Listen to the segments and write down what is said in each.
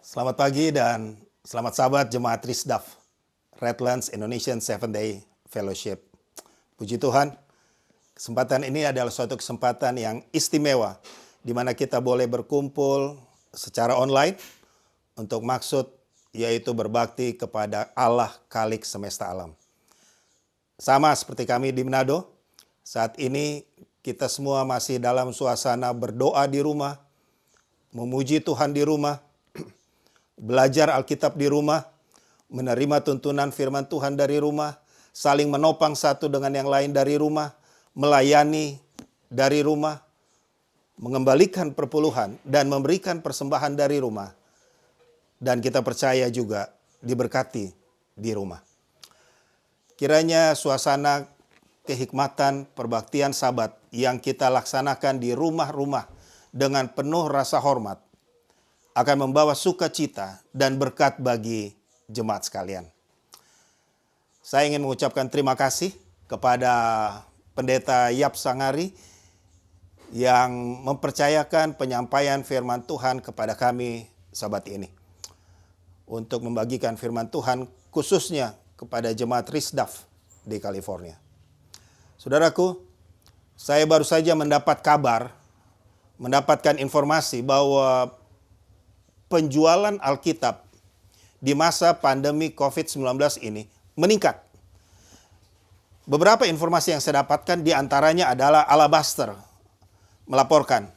Selamat pagi dan selamat sahabat Jemaat Risdaf, Redlands Indonesian Seven Day Fellowship. Puji Tuhan, kesempatan ini adalah suatu kesempatan yang istimewa, di mana kita boleh berkumpul secara online untuk maksud yaitu berbakti kepada Allah Khalik semesta alam. Sama seperti kami di Manado, saat ini kita semua masih dalam suasana berdoa di rumah, memuji Tuhan di rumah, belajar Alkitab di rumah, menerima tuntunan firman Tuhan dari rumah, saling menopang satu dengan yang lain dari rumah, melayani dari rumah, mengembalikan perpuluhan dan memberikan persembahan dari rumah. Dan kita percaya juga diberkati di rumah. Kiranya suasana kehikmatan perbaktian Sabat yang kita laksanakan di rumah-rumah dengan penuh rasa hormat akan membawa sukacita dan berkat bagi jemaat sekalian. Saya ingin mengucapkan terima kasih kepada Pendeta Yap Sangari yang mempercayakan penyampaian firman Tuhan kepada kami Sabat ini. Untuk membagikan firman Tuhan khususnya kepada jemaat Risdaf di California. Saudaraku, saya baru saja mendapatkan informasi bahwa penjualan Alkitab di masa pandemi COVID-19 ini meningkat. Beberapa informasi yang saya dapatkan diantaranya adalah Alabaster melaporkan,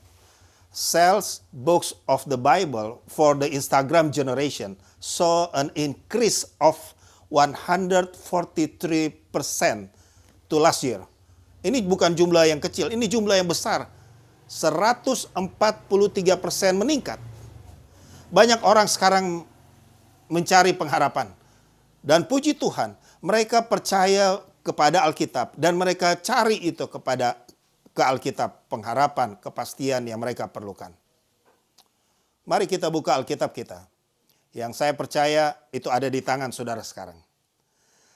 sales books of the Bible for the Instagram generation saw an increase of 143% to last year. Ini bukan jumlah yang kecil, ini jumlah yang besar. 143% meningkat. Banyak orang sekarang mencari pengharapan. Dan puji Tuhan, mereka percaya kepada Alkitab dan mereka cari itu ke Alkitab, pengharapan, kepastian yang mereka perlukan. Mari kita buka Alkitab kita. Yang saya percaya itu ada di tangan saudara sekarang.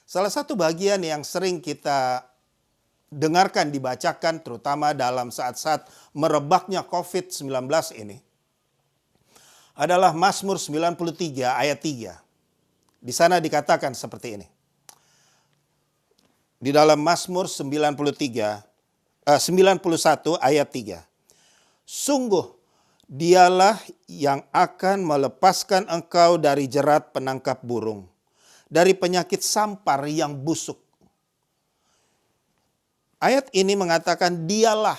Salah satu bagian yang sering kita dengarkan dibacakan terutama dalam saat-saat merebaknya COVID-19 ini adalah Mazmur 93 ayat 3. Di sana dikatakan seperti ini. Di dalam Mazmur 91 ayat 3. Sungguh Dialah yang akan melepaskan engkau dari jerat penangkap burung, dari penyakit sampar yang busuk. Ayat ini mengatakan dialah,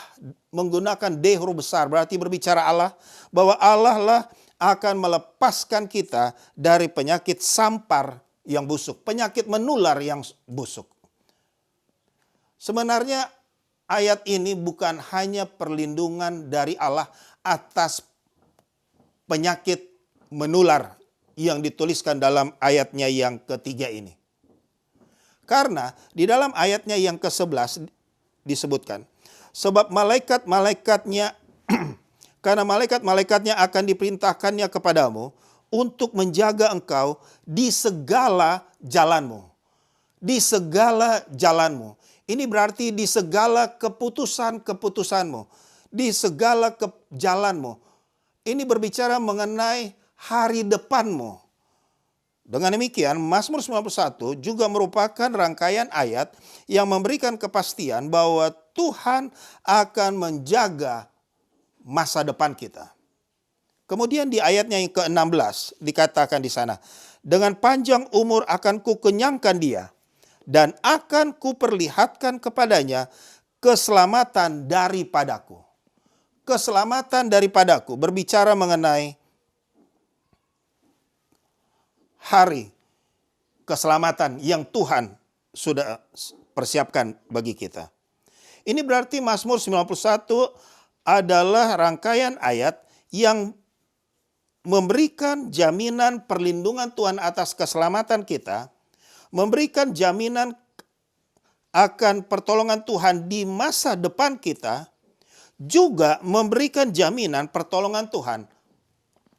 menggunakan D huruf besar, berarti berbicara Allah, bahwa Allah lah akan melepaskan kita dari penyakit sampar yang busuk, penyakit menular yang busuk. Sebenarnya ayat ini bukan hanya perlindungan dari Allah atas penyakit menular yang dituliskan dalam ayatnya yang ketiga ini. Karena di dalam ayatnya yang ke-11 disebutkan, sebab malaikat-malaikatnya karena malaikat-malaikatnya akan diperintahkannya kepadamu untuk menjaga engkau di segala jalanmu. Di segala jalanmu. Ini berarti di segala keputusan-keputusanmu. Di segala jalanmu. Ini berbicara mengenai hari depanmu. Dengan demikian, Mazmur 91 juga merupakan rangkaian ayat yang memberikan kepastian bahwa Tuhan akan menjaga masa depan kita. Kemudian di ayatnya yang ke-16 dikatakan di sana, dengan panjang umur akan kukenyangkan dia dan akan kuperlihatkan kepadanya keselamatan daripadaku. Keselamatan daripadaku berbicara mengenai hari keselamatan yang Tuhan sudah persiapkan bagi kita. Ini berarti Mazmur 91 adalah rangkaian ayat yang memberikan jaminan perlindungan Tuhan atas keselamatan kita, memberikan jaminan akan pertolongan Tuhan di masa depan kita, juga memberikan jaminan pertolongan Tuhan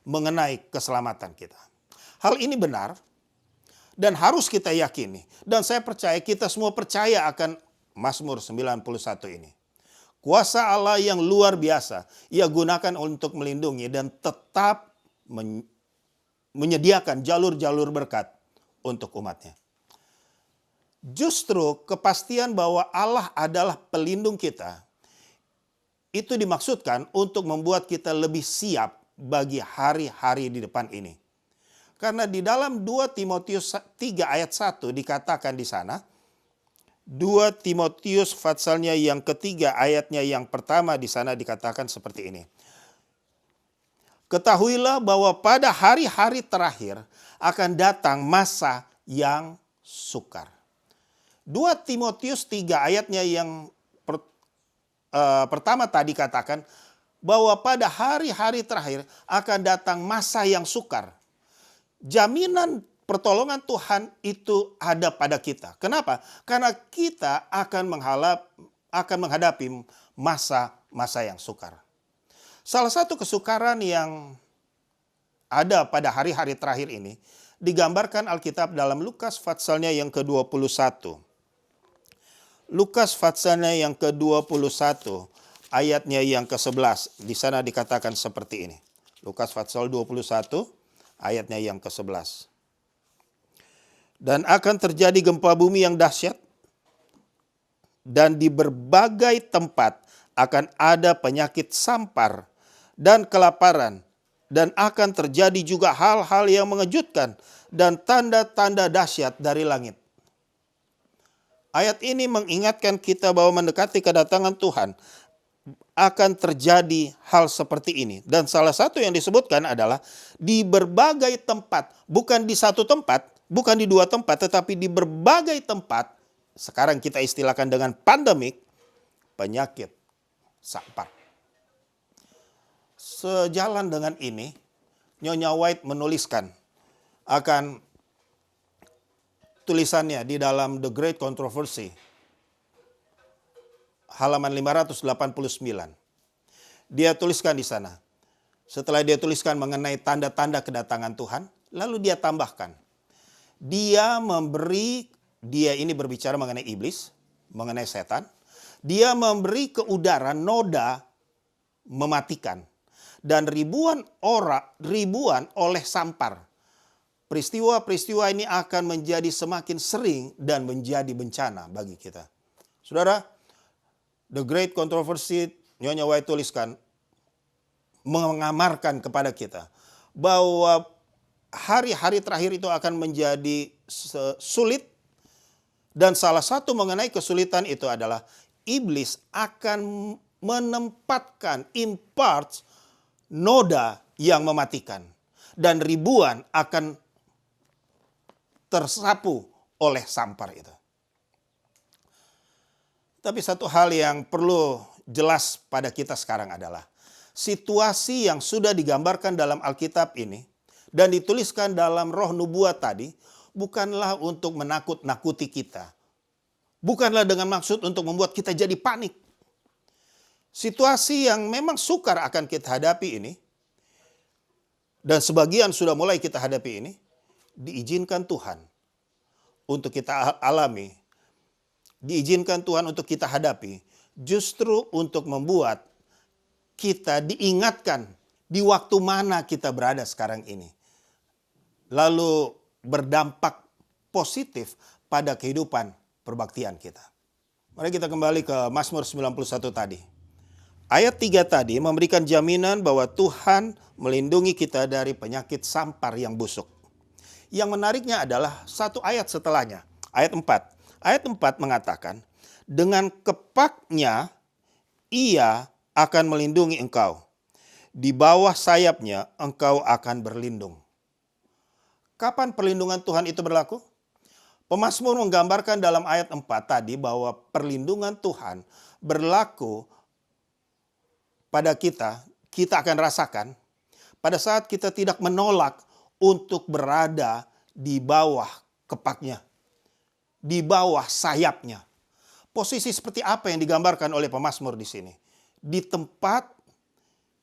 mengenai keselamatan kita. Hal ini benar dan harus kita yakini. Dan saya percaya kita semua percaya akan Mazmur 91 ini. Kuasa Allah yang luar biasa ia gunakan untuk melindungi dan tetap menyediakan jalur-jalur berkat untuk umatnya. Justru kepastian bahwa Allah adalah pelindung kita, itu dimaksudkan untuk membuat kita lebih siap bagi hari-hari di depan ini. Karena di dalam 2 Timotius 3 ayat 1 dikatakan di sana, 2 Timotius pasalnya yang ketiga ayatnya yang pertama di sana dikatakan seperti ini. Ketahuilah bahwa pada hari-hari terakhir akan datang masa yang sukar. 2 Timotius 3 ayatnya yang pertama tadi katakan bahwa pada hari-hari terakhir akan datang masa yang sukar. Jaminan pertolongan Tuhan itu ada pada kita. Kenapa? Karena kita akan menghadapi masa-masa yang sukar. Salah satu kesukaran yang ada pada hari-hari terakhir ini digambarkan Alkitab dalam Lukas pasalnya yang ke-21. Lukas pasalnya yang ke-21 ayatnya yang ke-11. Di sana dikatakan seperti ini. Lukas pasal 21 ayatnya yang ke-11. Dan akan terjadi gempa bumi yang dahsyat, dan di berbagai tempat akan ada penyakit sampar dan kelaparan, dan akan terjadi juga hal-hal yang mengejutkan dan tanda-tanda dahsyat dari langit. Ayat ini mengingatkan kita bahwa mendekati kedatangan Tuhan akan terjadi hal seperti ini. Dan salah satu yang disebutkan adalah di berbagai tempat, bukan di satu tempat, bukan di dua tempat, tetapi di berbagai tempat. Sekarang kita istilahkan dengan pandemik, penyakit sampar. Sejalan dengan ini, Nyonya White menuliskan akan tulisannya di dalam The Great Controversy, halaman 589. Dia tuliskan di sana. Setelah dia tuliskan mengenai tanda-tanda kedatangan Tuhan, lalu dia tambahkan. Dia ini berbicara mengenai iblis, mengenai setan. Dia memberi ke udara noda mematikan. Dan ribuan oleh sampar. Peristiwa-peristiwa ini akan menjadi semakin sering dan menjadi bencana bagi kita. Saudara, The Great Controversy, Nyonya White tuliskan, mengamarkan kepada kita bahwa hari-hari terakhir itu akan menjadi sulit. Dan salah satu mengenai kesulitan itu adalah iblis akan menempatkan noda yang mematikan. Dan ribuan akan tersapu oleh sampar itu. Tapi satu hal yang perlu jelas pada kita sekarang adalah situasi yang sudah digambarkan dalam Alkitab ini dan dituliskan dalam roh nubuat tadi bukanlah untuk menakut-nakuti kita. Bukanlah dengan maksud untuk membuat kita jadi panik. Situasi yang memang sukar akan kita hadapi ini, dan sebagian sudah mulai kita hadapi ini, diizinkan Tuhan untuk kita alami, diizinkan Tuhan untuk kita hadapi, justru untuk membuat kita diingatkan di waktu mana kita berada sekarang ini. Lalu berdampak positif pada kehidupan perbaktian kita. Mari kita kembali ke Mazmur 91 tadi. Ayat 3 tadi memberikan jaminan bahwa Tuhan melindungi kita dari penyakit sampar yang busuk. Yang menariknya adalah satu ayat setelahnya, ayat 4. Ayat 4 mengatakan, dengan kepaknya ia akan melindungi engkau. Di bawah sayapnya engkau akan berlindung. Kapan perlindungan Tuhan itu berlaku? Pemazmur menggambarkan dalam ayat 4 tadi bahwa perlindungan Tuhan berlaku pada kita akan rasakan pada saat kita tidak menolak untuk berada di bawah kepaknya, di bawah sayapnya. Posisi seperti apa yang digambarkan oleh pemazmur di sini? Di tempat,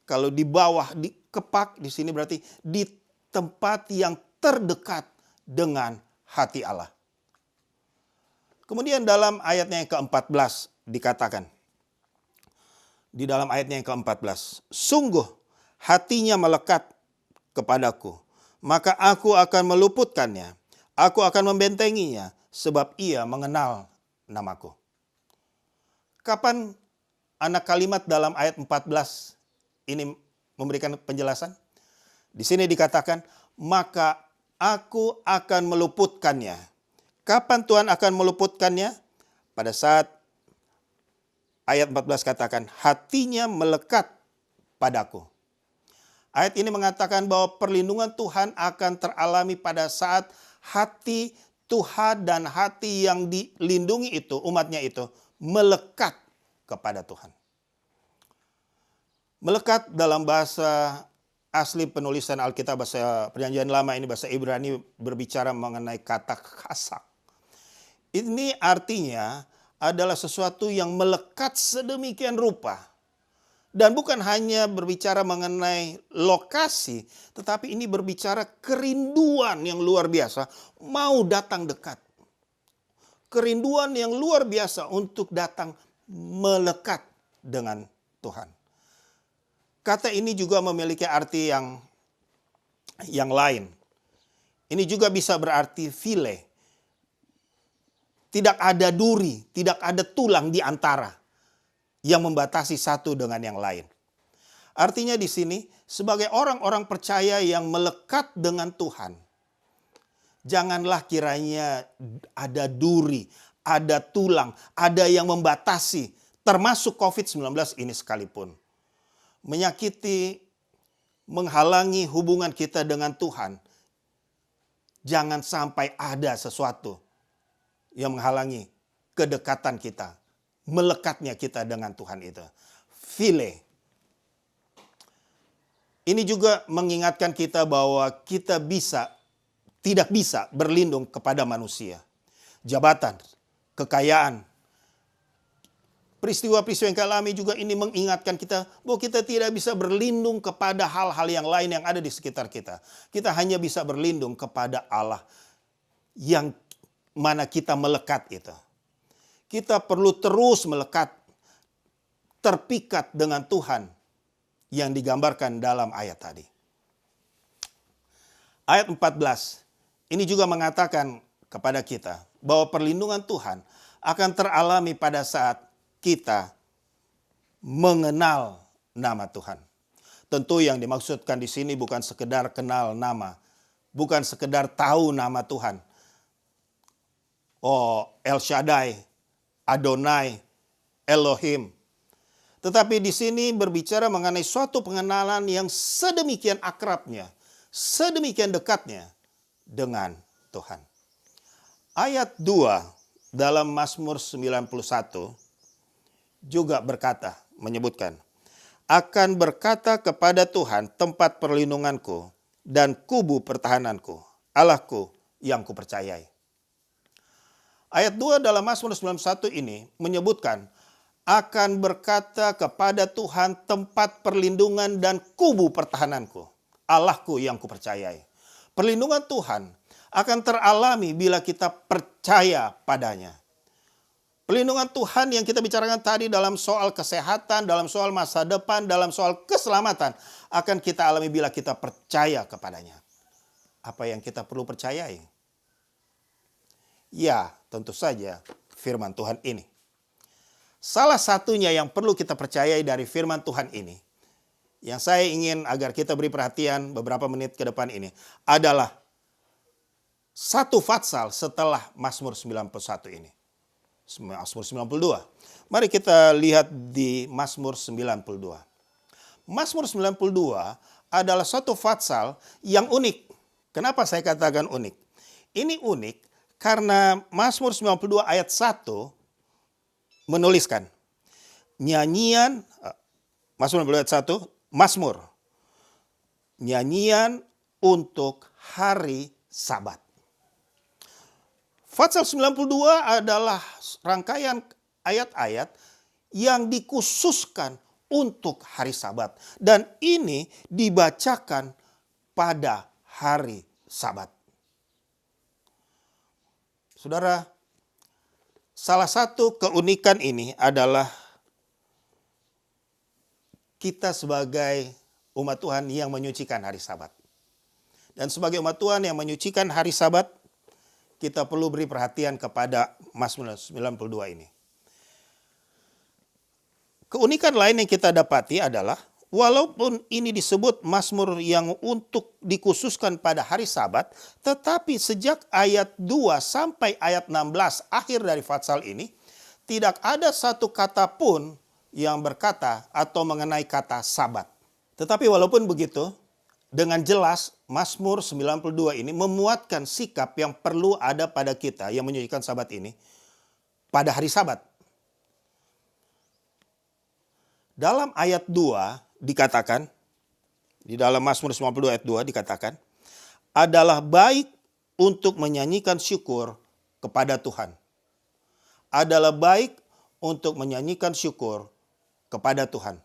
kalau di bawah di kepak di sini berarti di tempat yang terdekat dengan hati Allah. Kemudian dalam ayatnya yang ke-14 dikatakan, di dalam ayatnya yang ke-14, sungguh hatinya melekat kepadaku, maka aku akan meluputkannya. Aku akan membentenginya, sebab ia mengenal namaku. Kapan anak kalimat dalam ayat 14 ini memberikan penjelasan? Di sini dikatakan, maka aku akan meluputkannya. Kapan Tuhan akan meluputkannya? Pada saat ayat 14 katakan, hatinya melekat padaku. Ayat ini mengatakan bahwa perlindungan Tuhan akan teralami pada saat hati Tuhan dan hati yang dilindungi itu, umatnya itu, melekat kepada Tuhan. Melekat dalam bahasa asli penulisan Alkitab, bahasa Perjanjian Lama ini, bahasa Ibrani berbicara mengenai kata kasak. Ini artinya adalah sesuatu yang melekat sedemikian rupa. Dan bukan hanya berbicara mengenai lokasi, tetapi ini berbicara kerinduan yang luar biasa, mau datang dekat. Kerinduan yang luar biasa untuk datang melekat dengan Tuhan. Kata ini juga memiliki arti yang lain. Ini juga bisa berarti file. Tidak ada duri, tidak ada tulang di antara yang membatasi satu dengan yang lain. Artinya di sini sebagai orang-orang percaya yang melekat dengan Tuhan, janganlah kiranya ada duri, ada tulang, ada yang membatasi, termasuk COVID-19 ini sekalipun. Menyakiti, menghalangi hubungan kita dengan Tuhan. Jangan sampai ada sesuatu yang menghalangi kedekatan kita, melekatnya kita dengan Tuhan itu. File. Ini juga mengingatkan kita bahwa kita tidak bisa berlindung kepada manusia. Jabatan, kekayaan, peristiwa-peristiwa yang kami alami juga ini mengingatkan kita bahwa kita tidak bisa berlindung kepada hal-hal yang lain yang ada di sekitar kita. Kita hanya bisa berlindung kepada Allah yang mana kita melekat itu. Kita perlu terus melekat, terpikat dengan Tuhan yang digambarkan dalam ayat tadi. Ayat 14 ini juga mengatakan kepada kita bahwa perlindungan Tuhan akan teralami pada saat kita mengenal nama Tuhan. Tentu yang dimaksudkan di sini bukan sekedar kenal nama, bukan sekedar tahu nama Tuhan. Oh, El Shaddai, Adonai, Elohim. Tetapi di sini berbicara mengenai suatu pengenalan yang sedemikian akrabnya, sedemikian dekatnya dengan Tuhan. Ayat 2 dalam Mazmur 91 juga menyebutkan, akan berkata kepada Tuhan tempat perlindunganku dan kubu pertahananku, Allahku yang kupercayai. Ayat 2 dalam Mazmur 91 ini menyebutkan akan berkata kepada Tuhan tempat perlindungan dan kubu pertahananku, Allahku yang kupercayai. Perlindungan Tuhan akan teralami bila kita percaya padanya. Perlindungan Tuhan yang kita bicarakan tadi dalam soal kesehatan, dalam soal masa depan, dalam soal keselamatan akan kita alami bila kita percaya kepadanya. Apa yang kita perlu percayai? Ya, tentu saja firman Tuhan ini. Salah satunya yang perlu kita percayai dari firman Tuhan ini, yang saya ingin agar kita beri perhatian beberapa menit ke depan ini, adalah satu fatsal setelah Mazmur 91 ini. Mazmur 92. Mari kita lihat di Mazmur 92. Mazmur 92 adalah satu fatsal yang unik. Kenapa saya katakan unik? Ini unik karena Mazmur 92 ayat 1 menuliskan nyanyian, Mazmur 92 ayat 1, Mazmur, nyanyian untuk hari Sabat. Fatsal 92 adalah rangkaian ayat-ayat yang dikhususkan untuk hari Sabat. Dan ini dibacakan pada hari Sabat. Saudara, salah satu keunikan ini adalah kita sebagai umat Tuhan yang menyucikan hari Sabat. Dan sebagai umat Tuhan yang menyucikan hari Sabat, kita perlu beri perhatian kepada Mazmur 92 ini. Keunikan lain yang kita dapati adalah, walaupun ini disebut Mazmur yang untuk dikhususkan pada hari Sabat, tetapi sejak ayat 2 sampai ayat 16 akhir dari Fatsal ini, tidak ada satu kata pun yang berkata atau mengenai kata Sabat. Tetapi walaupun begitu, dengan jelas Mazmur 92 ini memuatkan sikap yang perlu ada pada kita yang menyucikan Sabat ini pada hari Sabat. Dalam ayat 2 dikatakan, di dalam Mazmur 92 ayat 2 dikatakan, adalah baik untuk menyanyikan syukur kepada Tuhan. Adalah baik untuk menyanyikan syukur kepada Tuhan.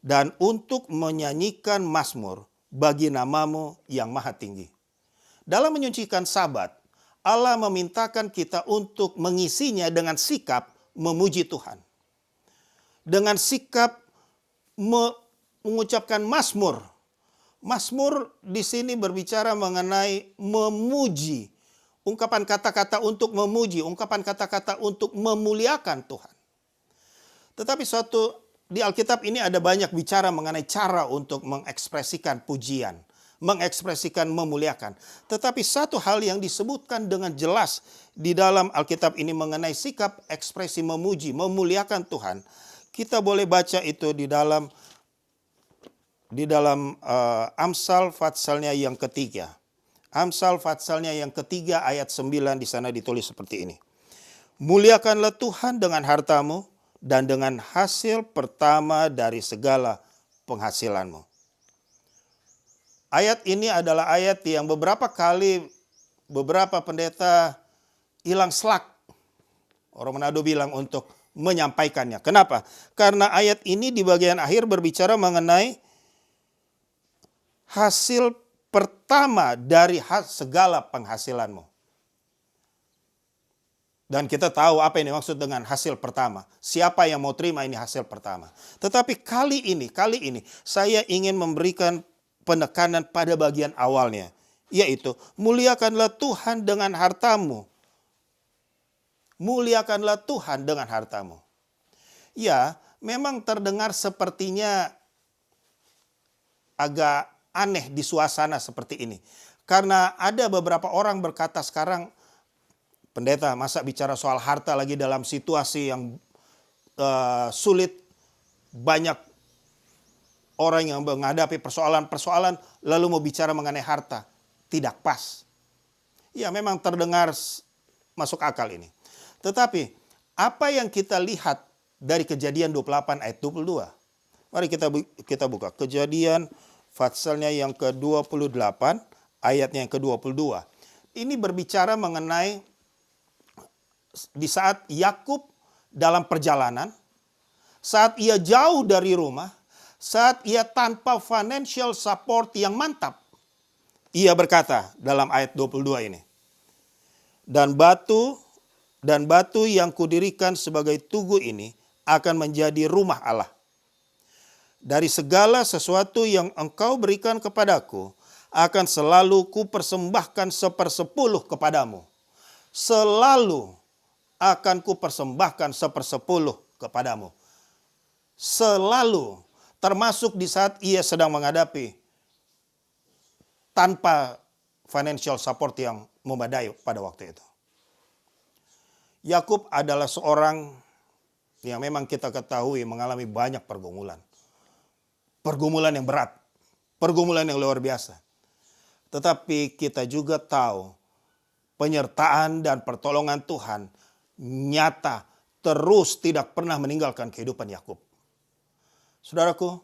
Dan untuk menyanyikan mazmur bagi namamu yang maha tinggi. Dalam menyucikan Sabat, Allah memintakan kita untuk mengisinya dengan sikap memuji Tuhan. Dengan sikap mengucapkan mazmur. Mazmur di sini berbicara mengenai memuji. Ungkapan kata-kata untuk memuji, ungkapan kata-kata untuk memuliakan Tuhan. Tetapi di Alkitab ini ada banyak bicara mengenai cara untuk mengekspresikan pujian, mengekspresikan memuliakan. Tetapi satu hal yang disebutkan dengan jelas di dalam Alkitab ini mengenai sikap ekspresi memuji, memuliakan Tuhan. Kita boleh baca itu di dalam Amsal Fatsalnya yang ketiga. Amsal Fatsalnya yang ketiga ayat 9 di sana ditulis seperti ini. Muliakanlah Tuhan dengan hartamu dan dengan hasil pertama dari segala penghasilanmu. Ayat ini adalah ayat yang beberapa kali beberapa pendeta hilang selak. Orang Manado bilang untuk menyampaikannya. Kenapa? Karena ayat ini di bagian akhir berbicara mengenai hasil pertama dari segala penghasilanmu. Dan kita tahu apa yang dimaksud dengan hasil pertama. Siapa yang mau terima ini hasil pertama. Tetapi kali ini saya ingin memberikan penekanan pada bagian awalnya. Yaitu muliakanlah Tuhan dengan hartamu. Muliakanlah Tuhan dengan hartamu. Ya, memang terdengar sepertinya agak aneh di suasana seperti ini. Karena ada beberapa orang berkata sekarang, pendeta, masa bicara soal harta lagi dalam situasi yang sulit, banyak orang yang menghadapi persoalan-persoalan lalu mau bicara mengenai harta. Tidak pas. Ya memang terdengar masuk akal ini. Tetapi apa yang kita lihat dari Kejadian 28 ayat 22? Mari kita buka Kejadian Fatsalnya yang ke-28 ayatnya yang ke-22. Ini berbicara mengenai di saat Yakub dalam perjalanan, saat ia jauh dari rumah, saat ia tanpa financial support yang mantap. Ia berkata dalam ayat 22 ini, dan batu yang kudirikan sebagai tugu ini akan menjadi rumah Allah. Dari segala sesuatu yang engkau berikan kepadaku, akan selalu kupersembahkan 1/10 kepadamu. Selalu akan kupersembahkan 1/10 kepadamu. Selalu, termasuk di saat ia sedang menghadapi tanpa financial support yang memadai pada waktu itu. Yakub adalah seorang yang memang kita ketahui mengalami banyak pergumulan. Pergumulan yang berat, pergumulan yang luar biasa. Tetapi kita juga tahu penyertaan dan pertolongan Tuhan nyata terus tidak pernah meninggalkan kehidupan Yakub. Saudaraku,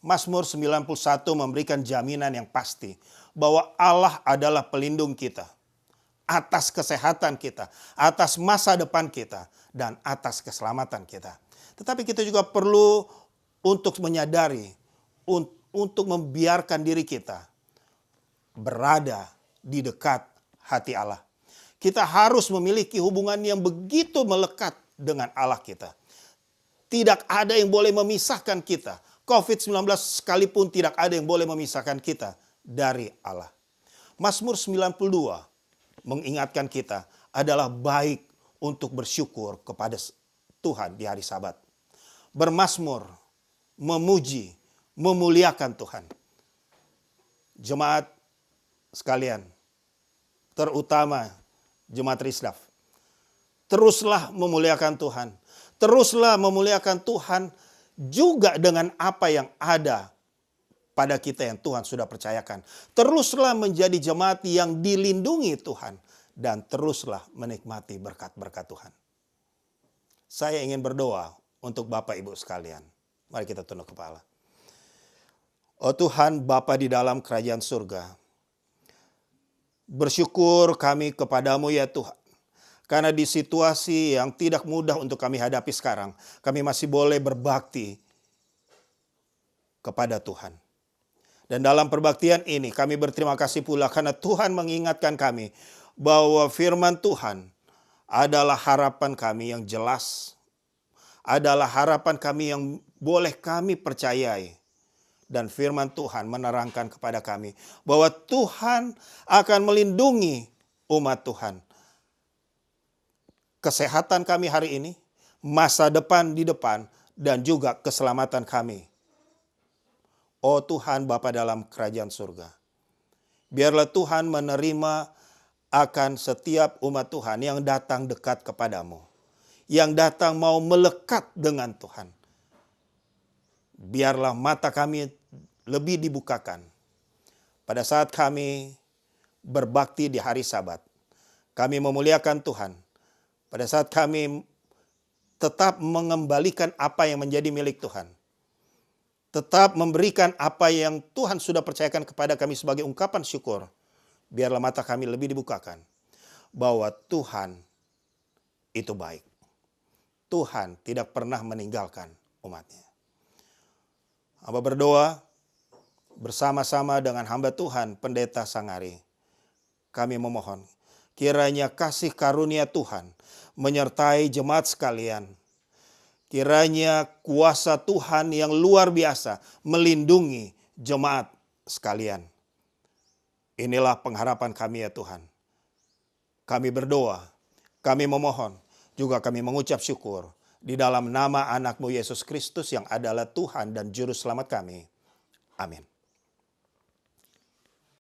Mazmur 91 memberikan jaminan yang pasti bahwa Allah adalah pelindung kita atas kesehatan kita, atas masa depan kita, dan atas keselamatan kita. Tetapi kita juga perlu untuk menyadari, untuk membiarkan diri kita berada di dekat hati Allah. Kita harus memiliki hubungan yang begitu melekat dengan Allah kita. Tidak ada yang boleh memisahkan kita. COVID-19 sekalipun tidak ada yang boleh memisahkan kita dari Allah. Mazmur 92 mengingatkan kita adalah baik untuk bersyukur kepada Tuhan di hari Sabat. Bermazmur, memuji, memuliakan Tuhan. Jemaat sekalian, terutama jemaat Risdaf, teruslah memuliakan Tuhan. Teruslah memuliakan Tuhan juga dengan apa yang ada pada kita yang Tuhan sudah percayakan. Teruslah menjadi jemaat yang dilindungi Tuhan. Dan teruslah menikmati berkat-berkat Tuhan. Saya ingin berdoa untuk Bapak Ibu sekalian. Mari kita tunduk kepala. Oh Tuhan, Bapa di dalam kerajaan surga. Bersyukur kami kepadamu ya Tuhan. Karena di situasi yang tidak mudah untuk kami hadapi sekarang, kami masih boleh berbakti kepada Tuhan. Dan dalam perbaktian ini kami berterima kasih pula karena Tuhan mengingatkan kami bahwa firman Tuhan adalah harapan kami yang jelas, adalah harapan kami yang boleh kami percayai. Dan firman Tuhan menerangkan kepada kami bahwa Tuhan akan melindungi umat Tuhan. Kesehatan kami hari ini, masa depan di depan, dan juga keselamatan kami. Oh Tuhan Bapa dalam kerajaan surga, biarlah Tuhan menerima akan setiap umat Tuhan yang datang dekat kepadamu, yang datang mau melekat dengan Tuhan. Biarlah mata kami lebih dibukakan pada saat kami berbakti di hari Sabat. Kami memuliakan Tuhan. Pada saat kami tetap mengembalikan apa yang menjadi milik Tuhan. Tetap memberikan apa yang Tuhan sudah percayakan kepada kami sebagai ungkapan syukur. Biarlah mata kami lebih dibukakan bahwa Tuhan itu baik. Tuhan tidak pernah meninggalkan umatnya. Hamba berdoa bersama-sama dengan hamba Tuhan Pendeta Sangari. Kami memohon kiranya kasih karunia Tuhan menyertai jemaat sekalian. Kiranya kuasa Tuhan yang luar biasa melindungi jemaat sekalian. Inilah pengharapan kami ya Tuhan. Kami berdoa, kami memohon, juga kami mengucap syukur di dalam nama anak-Mu Yesus Kristus yang adalah Tuhan dan Juru Selamat kami. Amin.